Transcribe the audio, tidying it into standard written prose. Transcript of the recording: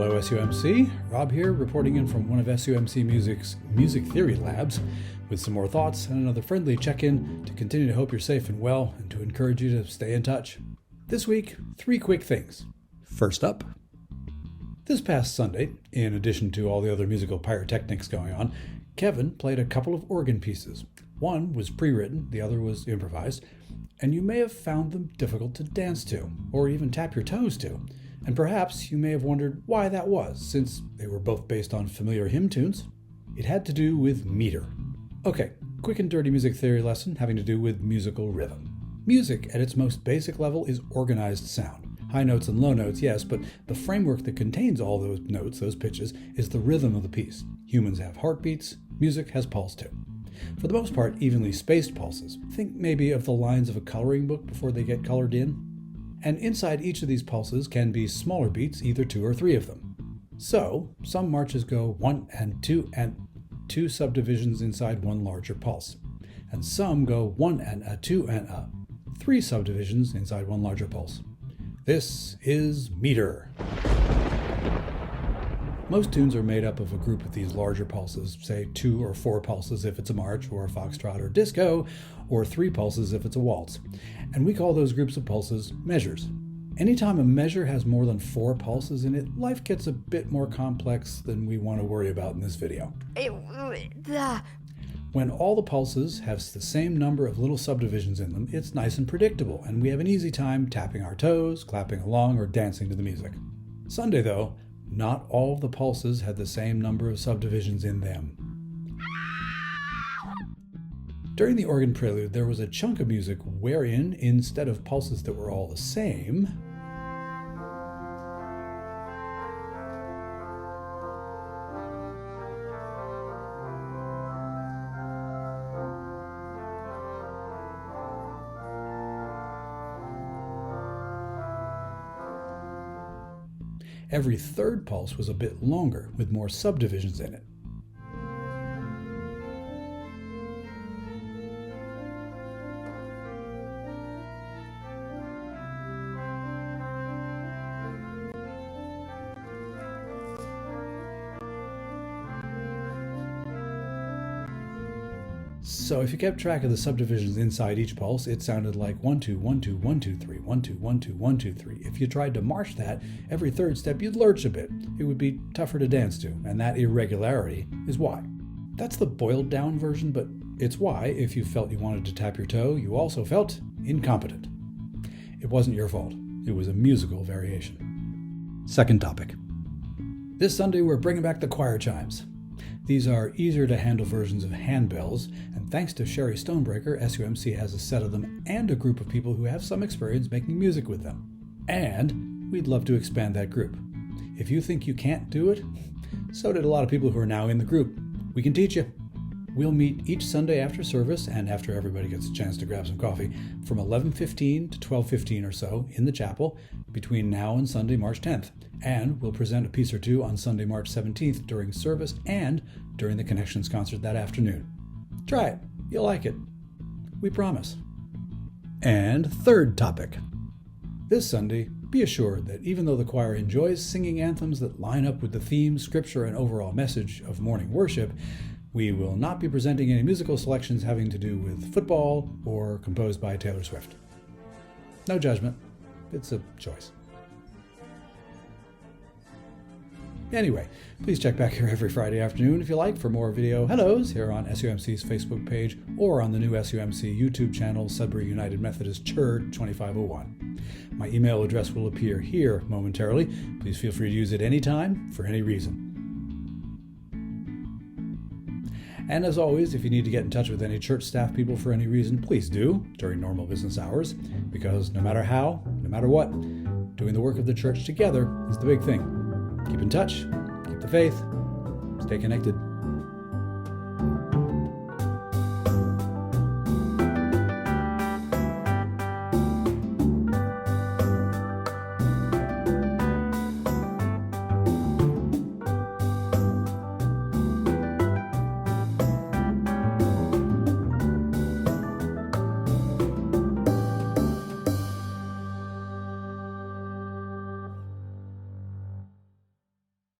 Hello SUMC, Rob here reporting in from one of SUMC Music's Music Theory Labs with some more thoughts and another friendly check-in to continue to hope you're safe and well and to encourage you to stay in touch. This week, 3 quick things. First up, this past Sunday, in addition to all the other musical pyrotechnics going on, Kevin played a couple of organ pieces. One was pre-written, the other was improvised, and you may have found them difficult to dance to, or even tap your toes to. And perhaps you may have wondered why that was, since they were both based on familiar hymn tunes. It had to do with meter. Okay, quick and dirty music theory lesson having to do with musical rhythm. Music, at its most basic level, is organized sound. High notes and low notes, yes, but the framework that contains all those notes, those pitches, is the rhythm of the piece. Humans have heartbeats, music has pulse too. For the most part, evenly spaced pulses. Think maybe of the lines of a coloring book before they get colored in. And inside each of these pulses can be smaller beats, either 2 or 3 of them. So, some marches go 1 and 2 subdivisions inside one larger pulse. And some go 1 and a 2 and a 3 subdivisions inside one larger pulse. This is meter. Most tunes are made up of a group of these larger pulses, say 2 or 4 pulses if it's a march or a foxtrot or disco, or 3 pulses if it's a waltz. And we call those groups of pulses measures. Anytime a measure has more than 4 pulses in it, life gets a bit more complex than we want to worry about in this video. When all the pulses have the same number of little subdivisions in them, it's nice and predictable, and we have an easy time tapping our toes, clapping along, or dancing to the music. Sunday, though, not all of the pulses had the same number of subdivisions in them. During the organ prelude, there was a chunk of music wherein, instead of pulses that were all the same, every third pulse was a bit longer, with more subdivisions in it. So if you kept track of the subdivisions inside each pulse, it sounded like 1 2 1 2 1 2 3 1 2 1 2 1 2 3. If you tried to march that, every third step you'd lurch a bit. It would be tougher to dance to, and that irregularity is why. That's the boiled down version, but it's why, if you felt you wanted to tap your toe, you also felt incompetent. It wasn't your fault. It was a musical variation. Second topic. This Sunday we're bringing back the choir chimes. These are easier to handle versions of handbells, and thanks to Sherry Stonebreaker, SUMC has a set of them and a group of people who have some experience making music with them. And we'd love to expand that group. If you think you can't do it, so did a lot of people who are now in the group. We can teach you. We'll meet each Sunday after service and after everybody gets a chance to grab some coffee from 11:15 to 12:15 or so in the chapel between now and Sunday, March 10th. And we'll present a piece or two on Sunday, March 17th during service and during the Connections concert that afternoon. Try it. You'll like it. We promise. And third topic. This Sunday, be assured that even though the choir enjoys singing anthems that line up with the theme, scripture, and overall message of morning worship, we will not be presenting any musical selections having to do with football or composed by Taylor Swift. No judgment. It's a choice. Anyway, please check back here every Friday afternoon if you like for more video hellos here on SUMC's Facebook page or on the new SUMC YouTube channel, Sudbury United Methodist Church 2501. My email address will appear here momentarily. Please feel free to use it anytime for any reason. And as always, if you need to get in touch with any church staff people for any reason, please do during normal business hours, because no matter how, no matter what, doing the work of the church together is the big thing. Keep in touch, keep the faith, stay connected.